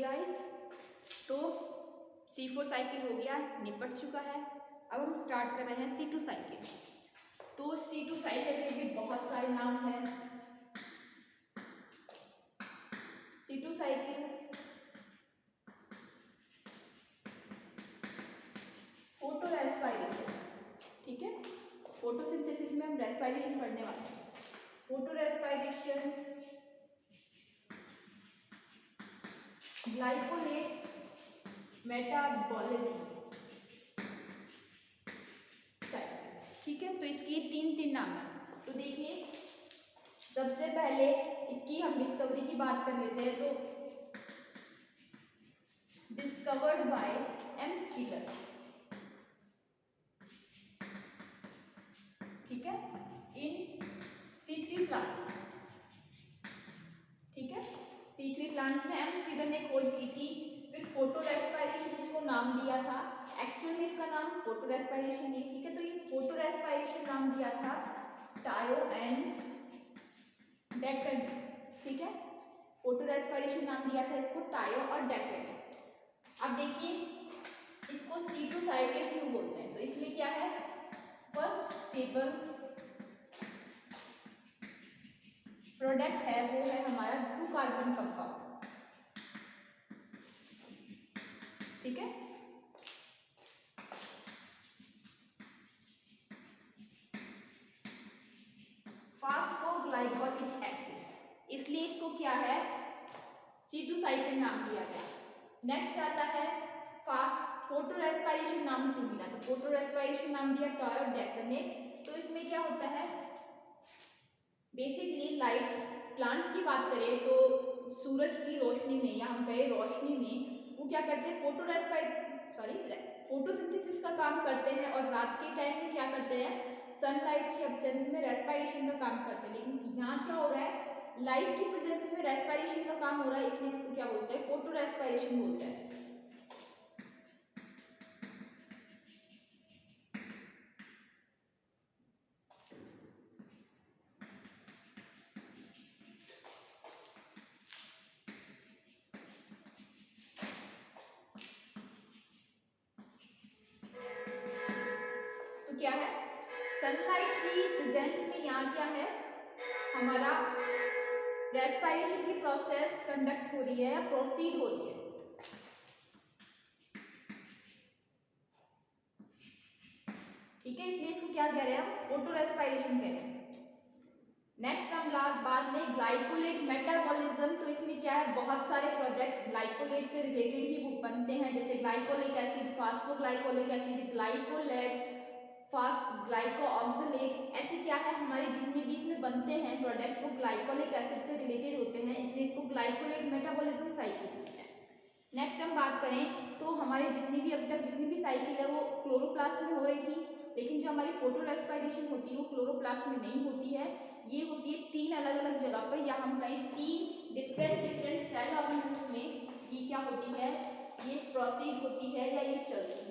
Guys. तो C4 cycle हो गया, निपट चुका है। अब हम स्टार्ट कर रहे हैं C2 साइकिल। तो C2 साइकिल के भी बहुत सारे नाम हैं। C2 साइकिल फोटो रेस्पायरेशन, ठीक है। फोटोसिंथेसिस में हम रेस्पायरेशन पढ़ने वाले हैं। फोटो रेस्पायरेशन, ग्लाइकोलेट मेटाबॉलिज्म, ठीक है। तो इसकी तीन नाम है। तो देखिए, सबसे पहले इसकी हम डिस्कवरी की बात कर लेते हैं। तो डिस्कवर्ड बाय एम स्टीलर, ठीक है, इन C3 प्लांट्स, ठीक है। C3 प्लांट्स में एम स्टीलर ने खोज की थी। फिर फोटो रेस्पायरेशन इसको नाम दिया था। एक्चुअल में इसका नाम फोटो रेस्पायरेशन नहीं, ठीक है। तो ये फोटो रेस्पायरेशन नाम दिया था टायो एंड डेकर ने, ठीक है। फोटो रेस्पायरेशन नाम दिया था इसको टायो और डेकर ने। अब देखिए, इसको C2 साइकिल क्यों बोलते हैं। तो इसमें क्या है, फर्स्ट स्टेबल प्रोडक्ट है वो है हमारा 2 कार्बन कंपाउंड, ठीक है। फास्फोग्लाइकोलिक एसिड, इसलिए इसको क्या है C2 साइकिल नाम दिया गया। नेक्स्ट आता है फोटो रेस्पायरेशन नाम क्यों मिला। तो फोटो रेस्पायरेशन नाम दिया टॉय और डेकर ने। तो इसमें क्या होता है, बेसिकली लाइट, प्लांट्स की बात करें तो सूरज की रोशनी में या हम कहें रोशनी में वो क्या करते हैं, फोटोसिंथेसिस का काम करते हैं। और रात के टाइम में क्या करते हैं, सनलाइट की एब्सेंस में रेस्पायरेशन का काम करते हैं। लेकिन यहाँ क्या हो रहा है, लाइट की प्रेजेंस में रेस्पायरेशन का काम हो रहा है, इसलिए इसको क्या बोलते हैं, फोटो रेस्पायरेशन बोलते हैं। तो क्या है, सनलाइट की प्रेजेंस में यहाँ क्या है, हमारा रेस्पायरेशन की प्रोसेस कंडक्ट हो रही है या प्रोसीड हो रही है, ठीक है। इसलिए इसको क्या कह रहे हैं, फोटो रेस्पायरेशन कह रहे हैं। नेक्स्ट हम बात लें ग्लाइकोलेट मेटाबॉलिज्म। तो इसमें क्या है, बहुत सारे प्रोडक्ट ग्लाइकोलेट से रिलेटेड ही बनते हैं, जैसे ग्लाइकोलिक एसिड, फास्फोग्लाइकोलिक एसिड, ग्लाइकोलेट, ग्लाइकोऑक्सिलेट, ऐसे क्या है हमारे जितने भी इसमें बनते हैं प्रोडक्ट वो ग्लाइकोलिक एसिड से रिलेटेड होते हैं, इसलिए इसको ग्लाइकोलेट मेटाबॉलिज्म साइकिल कहते हैं। नेक्स्ट हम बात करें तो हमारे जितनी भी अभी तक जितनी भी साइकिल है वो क्लोरोप्लास्ट में हो रही थी, लेकिन जो हमारी फोटो रेस्पायरेशन होती है वो क्लोरोप्लास्ट में नहीं होती है, ये होती है 3 अलग अलग जगह पर, या हम कहें 3 डिफरेंट सेल ऑर्गेनिल्स में ये क्या होती है, ये प्रोसीड होती है या ये चलती है,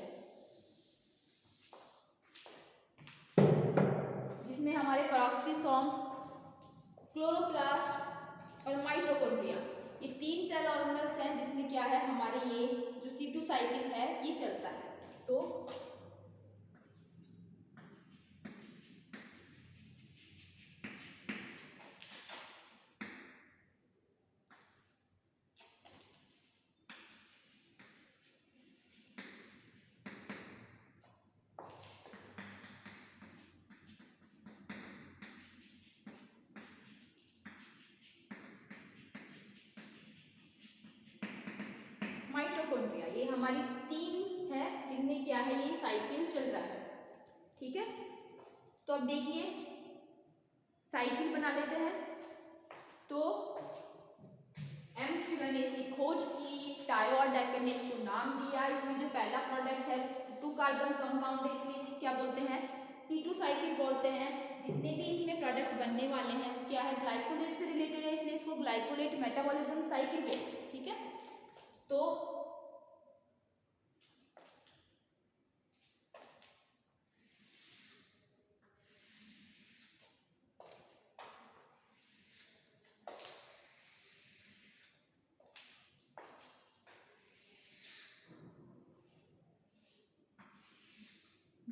जिसमें हमारे पेरोक्सिसोम, क्लोरोप्लास्ट और माइटोकॉन्ड्रिया, ये 3 सेल ऑर्गेनल्स हैं जिसमें क्या है हमारे ये जो C2 साइकिल है ये चलता है। तो माइटोकॉन्ड्रिया ये हमारी 3 है जिनमें क्या है ये साइकिल चल रहा है, ठीक है। तो अब देखिए साइकिल बना लेते हैं। तो एम स्टीलर ने इसकी खोज की, टायो और डेकर ने इसको नाम दिया। इसमें जो पहला प्रोडक्ट है 2 कार्बन कंपाउंड है, इसलिए इसको क्या बोलते हैं, C2 साइकिल बोलते हैं। जितने भी इसमें प्रोडक्ट बनने वाले हैं वो क्या है, ग्लाइकोलेट से रिलेटेड है, इसलिए इसको ग्लाइकोलेट मेटाबॉलिज्म साइकिल बोलते हैं, ठीक है। तो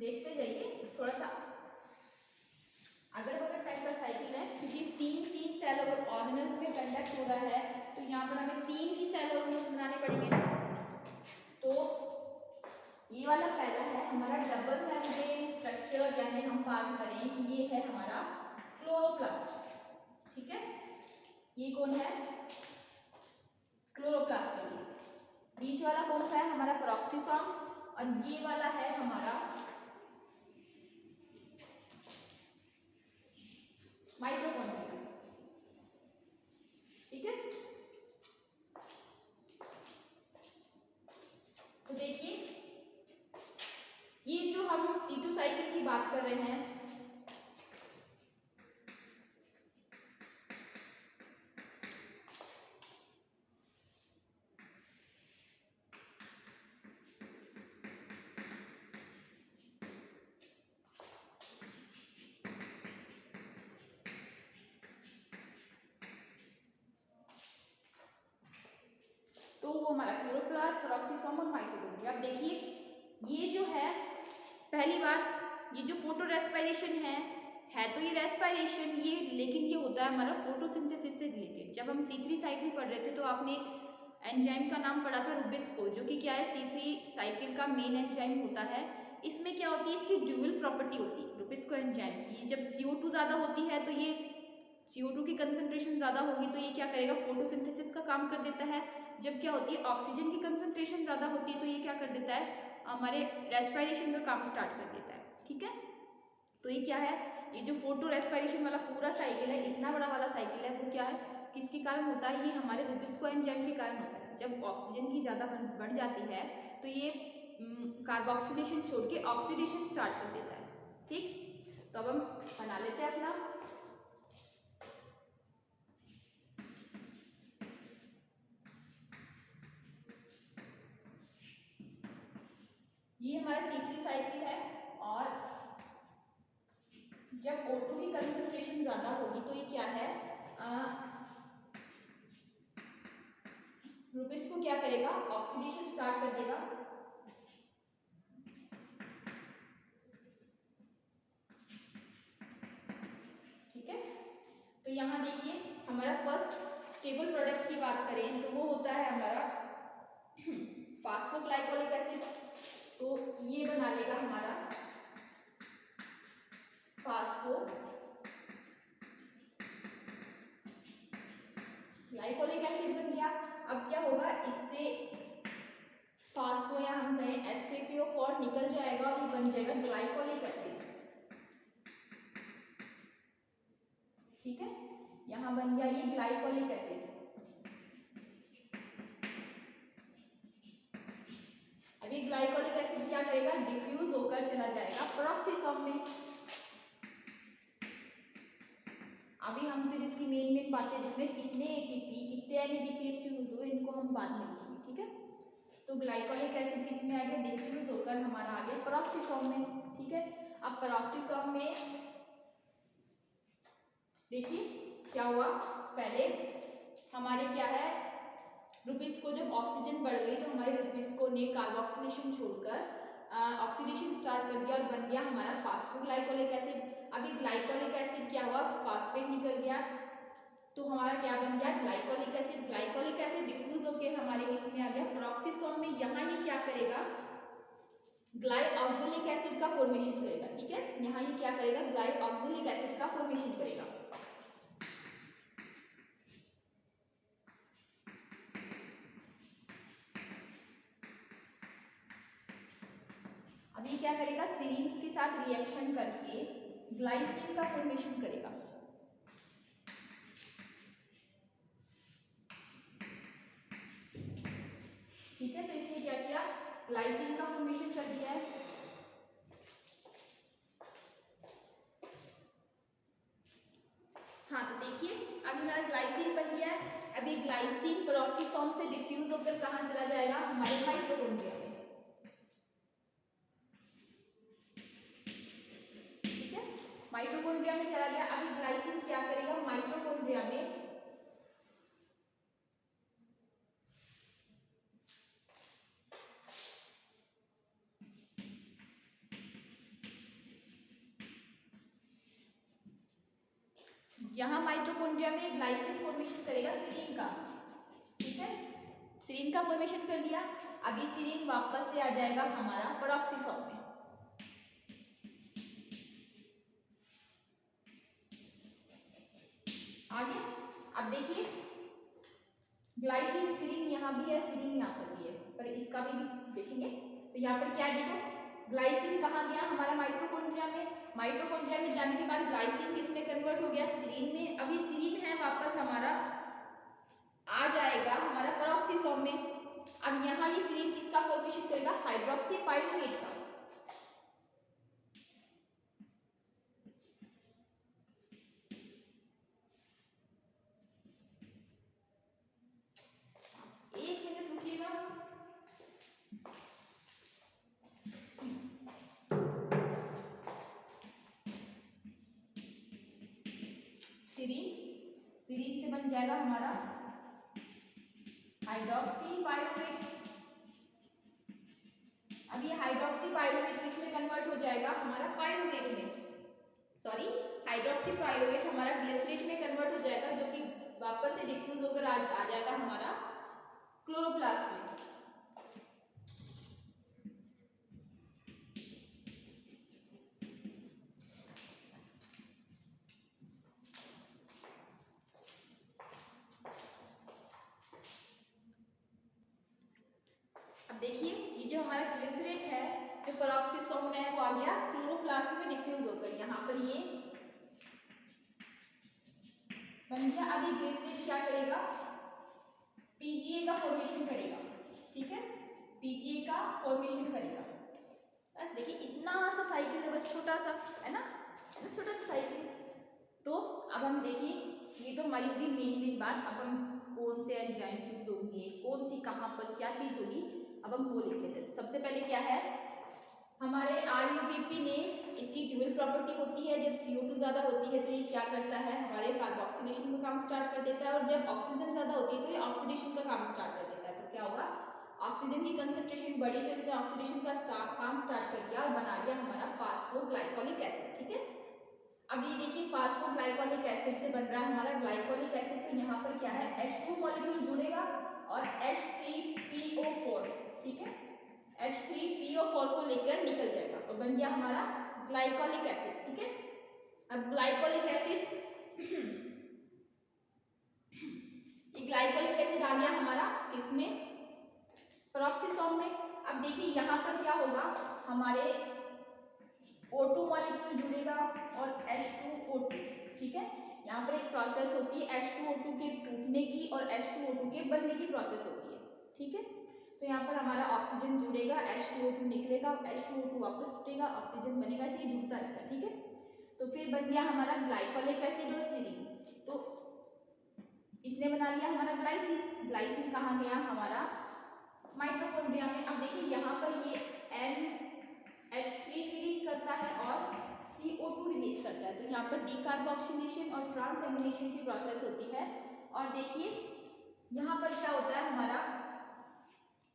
देखते जाइए थोड़ा सा अगल बगल टाइप का साइकिल है, क्योंकि तीन सेल ऑर्गेनल्स में कंडक्ट हो रहा है तो यहाँ पर हमें तीन ही सेल ऑर्गेनल्स बनाने पड़ेंगे ना। तो ये वाला पहला है हमारा डबल मेम्ब्रेन स्ट्रक्चर, यानी हम बात करें कि ये है हमारा क्लोरोप्लास्ट। ठीक है, ये कौन है? क्लोरोप्लास्ट के लिए। बीच वाला कौन सा है? हमारा पेरोक्सिसोम, और ये वाला है हमारा माइटोकॉन्ड्रिया। ठीक है, तो देखिए ये जो हम C2 साइकिल की बात कर रहे हैं, तो वो हमारा क्लोरोप्लास्ट, पेरोक्सिसोम और माइटोकॉन्ड्रिया। अब देखिए ये जो है, पहली बात ये जो फोटो रेस्पिरेशन है तो ये रेस्पिरेशन ये, लेकिन ये होता है हमारा फोटोसिंथेसिस से रिलेटेड। जब हम C3 साइकिल पढ़ रहे थे तो आपने एंजाइम का नाम पढ़ा था रुबिस्को, जो कि क्या है C3 साइकिल का मेन एंजाइम होता है। इसमें क्या होती है, इसकी ड्यूअल प्रॉपर्टी होती है रुबिस्को एंजाइम की। जब CO2 ज़्यादा होती है तो ये CO2 की कंसंट्रेशन ज़्यादा होगी तो ये क्या करेगा, फोटोसिंथेसिस का काम कर देता है। जब क्या होती है, ऑक्सीजन की कंसंट्रेशन ज़्यादा होती है तो ये क्या कर देता है, हमारे रेस्पिरेशन का काम स्टार्ट कर देता है। ठीक है, तो ये क्या है, ये जो फोटो रेस्पिरेशन वाला पूरा साइकिल है, इतना बड़ा वाला साइकिल है, वो क्या है, किसके कारण होता है, ये हमारे रुबिस्को एंजाइम के कारण होता है। जब ऑक्सीजन की ज़्यादा बढ़ जाती है तो ये कार्बोक्सिलेशन छोड़ के ऑक्सीडेशन स्टार्ट कर देता है। ठीक, तो अब हम बना लेते हैं अपना। ये हमारा C3 साइकिल है, और जब O2 की कंसंट्रेशन ज्यादा होगी तो ये क्या है, रुबिस को क्या करेगा, ऑक्सीडेशन स्टार्ट कर देगा। ठीक है, तो यहाँ देखिए हमारा फर्स्ट स्टेबल प्रोडक्ट की बात करें तो वो होता है हमारा फास्फोग्लाइकोलिक एसिड। तो ये बना लेगा हमारा फास्फो ग्लाइकोलिक एसिड बन गया। अब क्या होगा, इससे फास्फो या हम कहें H3PO4 निकल जाएगा और ये बन जाएगा ग्लाइकोलिक एसिड। ठीक है, यहाँ बन गया ये ग्लाइकोलिक एसिड। अब ये ग्लाइकोलिक एसिड क्या करेगा, डिफ्यूज होकर चला जाएगा पेरोक्सिसोम में। अभी हम सिर्फ इसकी मेन बातें देख रहे हैं, कितने ATP कितने NADPH यूज हुए इनको हम बाद में लिखेंगे। ठीक है, तो ग्लाइकोलिक एसिड किस में आ गया, डिफ्यूज होकर हमारा आ गया पेरोक्सिसोम में। ठीक है, अब पेरोक्सिसोम में देखिए क्या हुआ, पहले हमारे क्या है, रुबिस्को जब ऑक्सीजन बढ़ गई तो हमारे रुबिस्को ने कार्बोक्सिलेशन छोड़कर ऑक्सीडेशन स्टार्ट कर दिया और बन गया हमारा फास्फोग्लाइकोलिक एसिड। अभी ग्लाइकोलिक एसिड क्या हुआ, फास्फेट निकल गया तो हमारा क्या बन गया, glycolic acid. Glycolic acid diffuse होकर हमारे किसमें आ गया, पेरोक्सिसोम में। यहाँ ये क्या करेगा, ग्लाइऑक्सिलिक एसिड का फॉर्मेशन करेगा। ठीक है, यहाँ ये क्या करेगा, ग्लाइऑक्सिलिक एसिड का फॉर्मेशन करेगा। अब ये क्या करेगा, सीरीन्स के साथ रिएक्शन करके ग्लाइसिन का फॉर्मेशन करेगा। ठीक है, तो इसने क्या किया, ग्लाइसिन का फॉर्मेशन कर दिया है। हाँ, तो देखिए अब हमारा ग्लाइसिन बन गया है। अभी ग्लाइसिन पेरोक्सिसोम से डिफ्यूज होकर कहाँ चला जाएगा, हमारे माइटोकॉन्ड्रिया में। ठीक है, माइटोकॉन्ड्रिया में चला गया। अभी ग्लाइसिन क्या करेगा, माइटोकॉन्ड्रिया में यहाँ माइटोकॉन्ड्रिया में ग्लाइसिन फॉर्मेशन करेगा सीरीन का, ठीक है, सीरीन का फॉर्मेशन कर लिया। अभी सीरीन वापस से आ जाएगा हमारा पेरोक्सिसोम में। आगे अब देखिए ग्लाइसिन सीरीन यहाँ भी है, सीरीन यहाँ पर भी है, पर इसका भी देखेंगे। तो यहाँ पर क्या देखो, ग्लाइसिन कहाँ गया हमारा माइटोकॉन्ड्रिया में, माइटोकॉन्ड्रिया में जाने के बाद ग्लाइसिन किसमें कन्वर्ट हो गया, सीरीन में। अभी सीरीन है वापस हमारा आ जाएगा हमारा पेरोक्सिसोम में। अब यहाँ ये सीरीन किसका फॉर्मेशन करेगा, हाइड्रोक्सी पाइरुवेट का। एक मिनट रुकिएगा। सीरीन से बन जाएगा हमारा हाइड्रोक्सी पाइरुवेट। अब ये हाइड्रोक्सी पाइरुवेट किसमें कन्वर्ट हो जाएगा, हमारा पाइरुवेट में, सॉरी हाइड्रोक्सी पाइरुवेट हमारा ग्लिसरेट में कन्वर्ट हो जाएगा, जो कि वापस से डिफ्यूज होकर आ जाएगा हमारा क्लोरोप्लास्ट में। अब देखिए ये जो हमारा ग्लिसरेट है जो पेरोक्सिसोम में है वो आ गया क्लोरोप्लास्ट में डिफ्यूज होकर, यहाँ पर ये बन गया। अभी ग्लिसरेट क्या करेगा, पीजीए का फॉर्मेशन करेगा, ठीक है, पीजीए का फॉर्मेशन करेगा। बस देखिए इतना सा साइकिल है, बस छोटा सा है ना, छोटा सा साइकिल। तो अब हम देखिए ये तो हमारी होगी मेन बात। अब हम कौन से एंजाइम्स यूज होंगे, कौन सी कहाँ पर क्या चीज होगी, अब हम वो लिख लेते हैं। सबसे पहले क्या है, हमारे आरयूबीपी ने इसकी ड्यूअल प्रॉपर्टी होती है, जब CO2 ज्यादा होती है तो ये क्या करता है, हमारे कार्बोक्सिलेशन का काम स्टार्ट कर देता है, और जब ऑक्सीजन ज्यादा होती है तो ये ऑक्सीडेशन का काम स्टार्ट कर देता है। तो क्या होगा, ऑक्सीजन की कंसंट्रेशन बढ़ी तो इसने ऑक्सीडेशन का काम स्टार्ट कर दिया और बना लिया हमारा फास्फोग्लाइकोलिक एसिड, ठीक है। अब ये देखिए फास्फोग्लाइकोलिक एसिड से बन रहा है हमारा ग्लाइकोलिक एसिड। तो यहाँ पर क्या है, H2 मॉलिक्यूल जुड़ेगा और H3PO4, ठीक है, H3PO4 को लेकर निकल जाएगा और बन गया हमारा ग्लाइकोलिक एसिड, ठीक है। अब ग्लाइकोलिक एसिड ये ग्लाइकोलिक एसिड आ गया हमारा किसमें, पेरोक्सिसोम में। अब देखिए यहाँ पर क्या होगा, हमारे O2 मॉलिक्यूल जुड़ेगा और H2O2, ठीक है। यहाँ पर एक प्रोसेस होती है H2O2 के टूटने की और H2O2 के बनने की प्रोसेस होती है, ठीक है। तो यहाँ पर हमारा ऑक्सीजन जुड़ेगा, H2O2 निकलेगा, H2O2 वापस टूटेगा, ऑक्सीजन बनेगा, ऐसे जुड़ता रहता है, ठीक है। तो फिर बन गया हमारा ग्लाइकोलिक एसिड और सीरीन। तो इसने बना लिया हमारा ग्लाइसिन। ग्लाइसिन कहाँ गया, हमारा माइटोकॉन्ड्रिया में। अब देखिए यहाँ पर ये NH3 रिलीज करता है और CO2 रिलीज करता है। तो यहाँ पर डीकार्बोक्सिलेशन और ट्रांसएमिनेशन की प्रोसेस होती है। और देखिए यहाँ पर क्या होता है, हमारा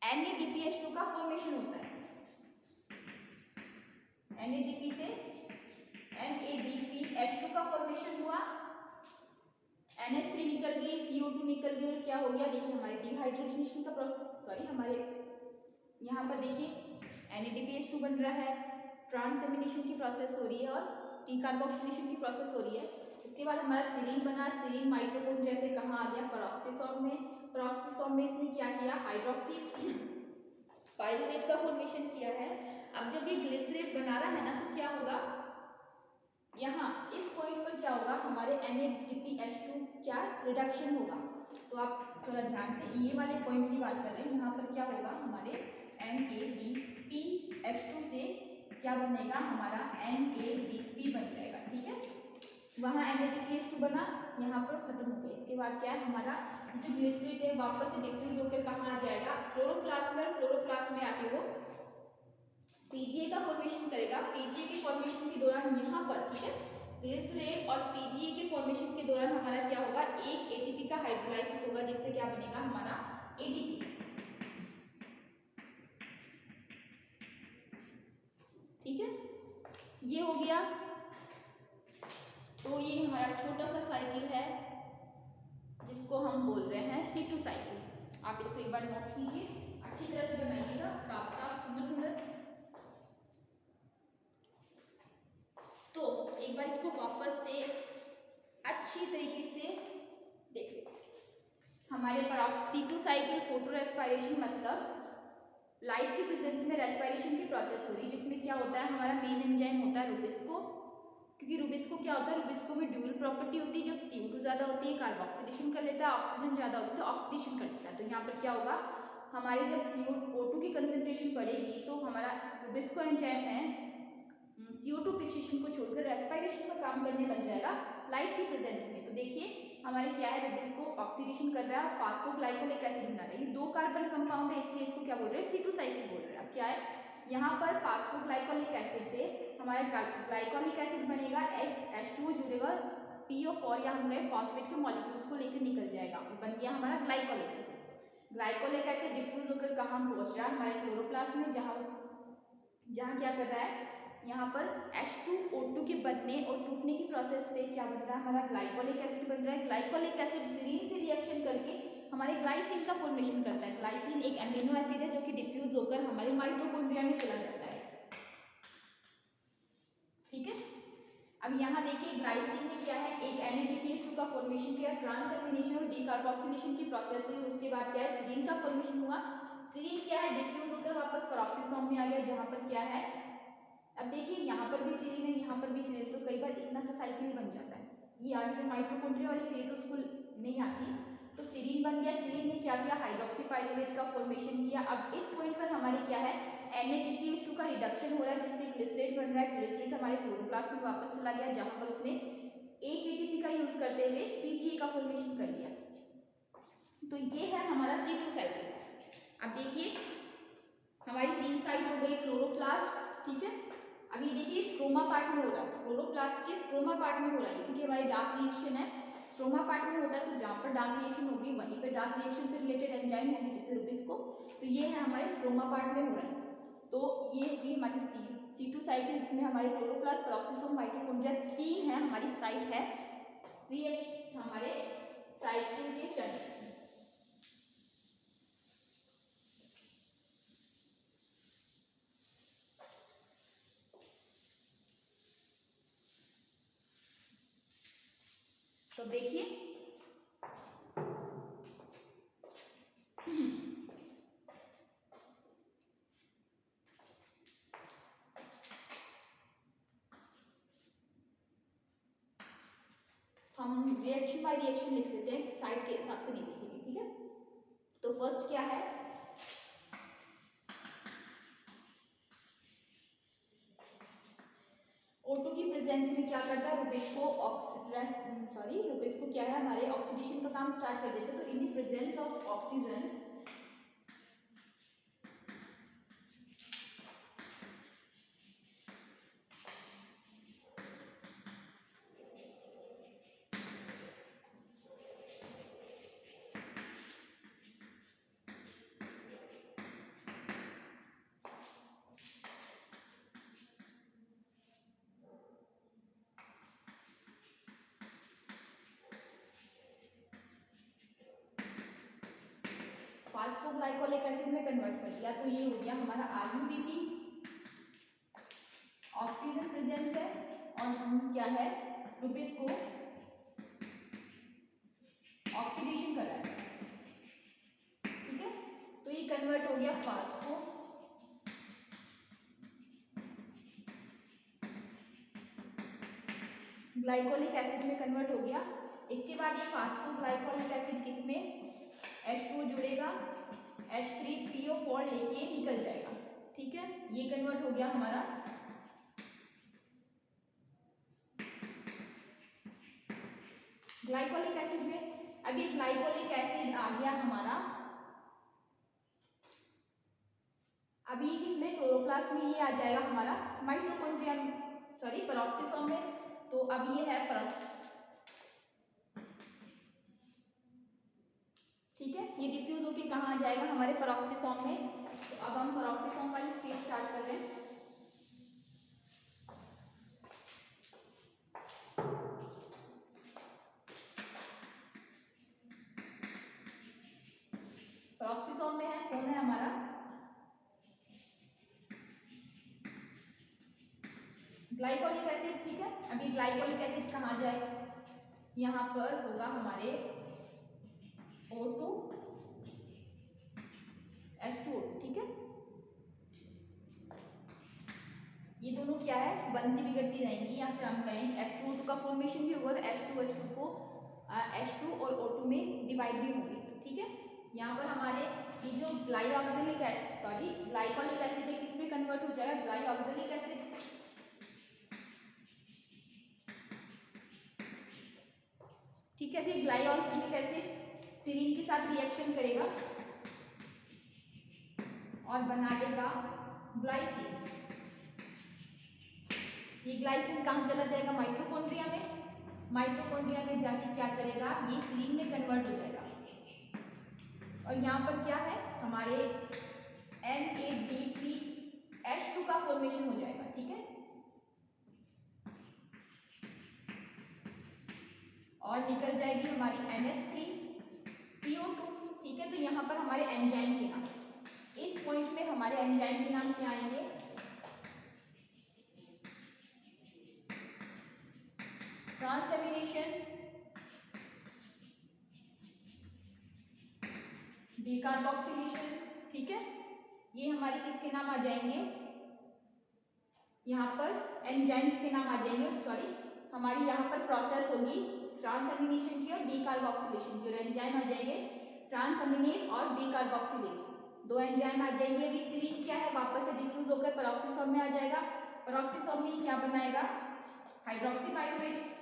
NADPH2 का फॉर्मेशन होता है। NADP से NADPH2 का फॉर्मेशन हुआ, NH3 निकल गई, CO2 निकल गई और क्या हो गया, देखिए हमारे डिहाइड्रोजनेशन का प्रोसेस, सॉरी हमारे यहाँ पर देखिए NADPH2 बन रहा है, ट्रांसएमिनेशन की प्रोसेस हो रही है और डीकार्बोक्सिलेशन की प्रोसेस हो रही है। इसके बाद हमारा सीरीन बना, सीरीन माइटोकॉन्ड्रिया से कहाँ आ गया, पेरोक्सिसोम में। पेरोक्सिसोम में इसने क्या किया, हाइड्रोक्सी पाइरुवेट का फॉर्मेशन किया है। अब जब ये ग्लिसरेट बना रहा है ना तो क्या होगा, यहाँ इस पॉइंट पर क्या होगा, हमारे NADPH2 क्या रिडक्शन होगा। तो आप थोड़ा ध्यान से ये वाले पॉइंट की बात कर रहे हैं, यहाँ पर क्या होगा, हमारे NADPH2 से क्या बनेगा, हमारा NADP बन जाएगा, ठीक है। वहाँ NADPH2 बना, यहाँ पर खत्म हो गया। इसके बाद क्या है, हमारा जो ग्लिसरेट है वापस से डिफ्यूज होकर कहाँ आ जाएगा, क्लोरोप्लास्ट में। क्लोरोप्लास्ट में आके वो पीजीए का फॉर्मेशन करेगा। पीजीए के फॉर्मेशन के दौरान यहाँ पर, ठीक है, ग्लिसरेट और पीजीए के फॉर्मेशन के दौरान हमारा क्या होगा, एक एटीपी का हाइड्रोलाइसिस होगा, जिससे क्या बनेगा, हमारा एटीपी, ठीक है। ये हो गया। तो ये हमारा छोटा सा साइकिल C2 साइकिल। आप इसको एक बार नोट कीजिए, अच्छी तरह से बनाइएगा, साफ साफ सुंदर सुंदर। तो एक बार इसको वापस से अच्छी तरीके से देख लीजिए। हमारे C2 साइकिल फोटो रेस्पिरेशन मतलब लाइट के प्रेजेंस में रेस्पिरेशन की प्रोसेस हो रही है, जिसमें क्या होता है, हमारा मेन एंजाइम होता है रुबिस्को। क्योंकि रुबिस्को क्या होता है, रुबिस्को में ड्यूअल प्रॉपर्टी होती है, जब CO2 ज्यादा होती है कार्बोक्सिलेशन कर लेता है, ऑक्सीजन ज्यादा होती है तो ऑक्सीडेशन कर लेता है। तो यहाँ पर क्या होगा, हमारी जब CO2 की कंसेंट्रेशन बढ़ेगी तो हमारा रुबिस्को एंजाइम है CO2 फिक्सेशन को छोड़कर रेस्पिरेशन का काम करने लग जाएगा लाइट की प्रेजेंस में। तो देखिए हमारे क्या है, रुबिस्को ऑक्सीडेशन कर रहा है, फास्फोग्लाइकोलिक एसिड बना रहा है। ये 2 कार्बन कंपाउंड है, इसलिए इसको क्या बोल रहे हैं, C2 साइकिल बोल रहे हैं। अब क्या है, यहाँ पर फास्फोग्लाइकोलिक एसिड से हमारे ग्लाइकोलिक एसिड बनेगा, H2O जुड़ेगा, PO4 या हम कहें फॉस्फेट के मॉलिक्यूल्स को लेकर निकल जाएगा, बन गया हमारा glycolic acid. Glycolic acid diffuse होकर कहाँ पहुंच रहा है, हमारे क्लोरोप्लास्ट में, जहाँ क्या कर रहा है, यहाँ पर H2O2 के बनने और टूटने की प्रोसेस से क्या बन रहा है, हमारा ग्लाइकोलिक एसिड बन रहा है। ग्लाइकोलिक एसिड सीरीन से रिएक्शन करके हमारे ग्लाइसिन का फॉर्मेशन करता है। ग्लाइसिन एक एमिनो एसिड है जो कि डिफ्यूज होकर हमारे माइटोकॉन्ड्रिया में चला जाता है। ठीक है, अब यहाँ देखिए ग्लाइसिन ने क्या है, एक NADPH2 का फॉर्मेशन किया, ट्रांसएमिनेशन और डीकार्बोक्सिलेशन की प्रोसेस हुई, उसके बाद क्या है, सीरीन का फॉर्मेशन हुआ। सीरीन क्या है, डिफ्यूज होकर वापस पेरोक्सिसोम में आ गया, जहाँ पर क्या है, अब देखिए यहाँ पर भी सीरीन है, यहाँ पर भी सीरीन, तो कई बार इतना सा साइकिल बन जाता है। ये आगे जो माइटोकॉन्ड्रिया वाली फेज उसको नहीं आती, तो सीरीन बन गया। सीरीन ने क्या किया, हाइड्रोक्सी पाइरुवेट का फॉर्मेशन किया। अब इस पॉइंट पर हमारे क्या है, NADPH2 का रिडक्शन हो रहा है, जिससे ग्लिसरेट बन रहा है। ग्लिसरेट हमारे क्लोरोप्लास्ट में वापस चला गया, जहां पर उसने एक ATP का यूज करते हुए PGA का फॉर्मेशन कर लिया। तो ये है हमारा C2 साइकिल। अब देखिए हमारी 3 साइड हो गई क्लोरोप्लास्ट, ठीक है। अब ये देखिए स्ट्रोमा पार्ट में हो रहा है, क्लोरोप्लास्ट के स्ट्रोमा पार्ट में हो रहा है, क्योंकि हमारी डार्क रिएक्शन है, स्ट्रोमा पार्ट में होता है। तो जहाँ पर डार्क रिएक्शन होगी वहीं पे डार्क रिएक्शन से रिलेटेड एंजाइम होगी, जैसे रुबिस्को। तो ये है हमारे स्ट्रोमा पार्ट में हो रहा है। तो ये होगी हमारी C2 साइकिल, जिसमें हमारे क्लोरोप्लास्ट, पेरोक्सिसोम, माइटोकॉन्ड्रिया 3 है हमारी साइट है रिएक्शन हमारे साइकिल के चरण। तो देखिए हम रिएक्शन बाय रिएक्शन लिख लेते हैं, साइड के हिसाब से नहीं लिखेंगे, ठीक है। तो फर्स्ट क्या है, O2 की प्रेजेंस में क्या करता है, रुबिस्को क्या है, हमारे ऑक्सीडेशन का काम स्टार्ट कर देते हैं। तो in the presence of oxygen phosphoglycolic acid में कन्वर्ट कर दिया। तो ये हो गया हमारा RUBP, ऑक्सीजन प्रेजेंस है, और क्या है, रुबिस्को ऑक्सीडेशन कर रहा है, ठीक है। तो ये कन्वर्ट हो गया फास्फो ग्लाइकोलिक एसिड में कन्वर्ट हो गया। इसके बाद ये फास्फोग्लाइकोलिक एसिड किसमें, H2O जुड़ेगा, H3PO4 लेके निकल जाएगा, ठीक है। ये कन्वर्ट हो गया हमारा ग्लाइकोलिक एसिड में। अभी ग्लाइकोलिक एसिड आ गया हमारा, अभी किसमें, क्लोरोप्लास्ट में, ये आ जाएगा हमारा माइटोकॉन्ड्रिया में, सॉरी पेरोक्सिसोम में। तो अब ये है ठीक है, ये डिफ्यूज होके कहाँ आ जाएगा, हमारे पेरोक्सिसोम में। तो अब हम पेरोक्सिसोम वाली स्टेज स्टार्ट कर रहे हैं। पेरोक्सिसोम में है, कौन है हमारा ग्लाइकोलिक एसिड। ठीक है, अभी ग्लाइकोलिक एसिड कहाँ जाए, यहाँ पर होगा हमारे O2 H2O। ठीक है, ये दोनों क्या है बनती बिगड़ती रहेंगी, या फिर हम कहें H2O2 का फॉर्मेशन भी होगा और H2 को H2 और O2 में डिवाइड भी होंगे। ठीक है, यहाँ पर हमारे ये जो ग्लाइऑक्सिलिक एसिड सॉरी ग्लाइकोलिक एसिड है किस में कन्वर्ट हो जाएगा, ग्लाइऑक्सिलिक एसिड। ठीक है, फिर ग्लाइऑक्सिलिक एसिड सीरीन के साथ रिएक्शन करेगा और बना देगा ग्लाइसिन। ये ग्लाइसिन कहाँ चला जाएगा, माइटोकॉन्ड्रिया में। माइटोकॉन्ड्रिया में जाके क्या करेगा, ये सीरीन में कन्वर्ट हो जाएगा और यहाँ पर क्या है हमारे NADPH2 का फॉर्मेशन हो जाएगा। ठीक है, और निकल जाएगी हमारी NH3CO2। ठीक है, तो यहाँ पर हमारे एंजाइम के नाम, इस पॉइंट में हमारे एंजाइम के नाम क्या आएंगे, ट्रांसएमिनेशन, डीकार्बोक्सिलेशन। ठीक है, ये हमारे किसके नाम आ जाएंगे, यहाँ पर एंजाइम्स के नाम आ जाएंगे। सॉरी, हमारी यहाँ पर प्रोसेस होगी ट्रांसएमिनेशन की और डीकार्बोक्सिलेशन की, और एंजाइम आ जाएंगे ट्रांसएमिनेज और डीकार्बोक्सिलेज, दो एंजाइम आ जाएंगे। अभी सीरीन क्या है वापस से डिफ्यूज होकर पेरोक्सिसोम में आ जाएगा। पेरोक्सिसोम में क्या बनाएगा, हाइड्रोक्सी पाइरुवेट।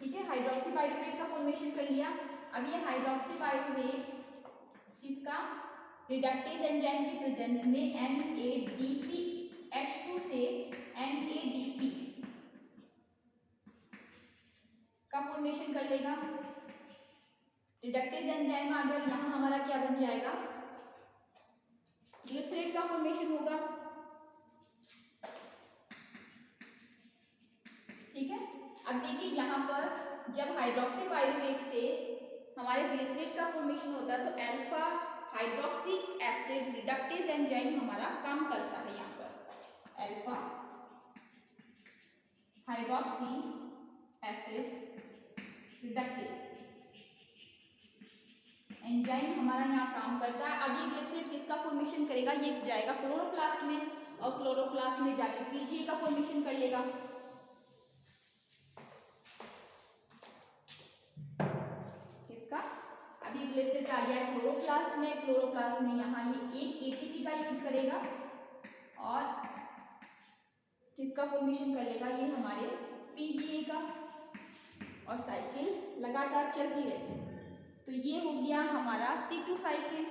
ठीक है, हाइड्रोक्सी पाइरुवेट का फॉर्मेशन कर लिया। अब ये हाइड्रोक्सी पाइरुवेट किसका, रिडक्टेज एंजाइम की प्रेजेंस में NADPH2 से NADP का फॉर्मेशन कर लेगा। रिडक्टेज एंजाइम आ गया, यहाँ हमारा क्या बन जाएगा, ग्लिसरेट का फॉर्मेशन होगा। ठीक है, अब देखिए यहाँ पर जब हाइड्रोक्सी पाइरुवेट से हमारे ग्लिसरेट का फॉर्मेशन होता है तो अल्फा हाइड्रोक्सिक एसिड रिडक्टेज एंजाइम हमारा काम करता है। यहाँ पर alpha hydroxy acid reductase enzyme हमारा यहाँ काम करता है। अब ये ग्लिसरेट किसका फॉर्मेशन करेगा, ये जाएगा क्लोरोप्लास्ट में और क्लोरोप्लास्ट में जाके पीजीए का फॉर्मेशन कर लेगा। किसका, अभी ग्लिसरेट आ गया क्लोरोप्लास्ट में, क्लोरोप्लास्ट में यहाँ ये एक एटीपी का यूज करेगा और किसका फॉर्मेशन कर लेगा, ये हमारे पीजीए का, और साइकिल लगातार चलती रहती है। तो ये हो गया हमारा C2 साइकिल।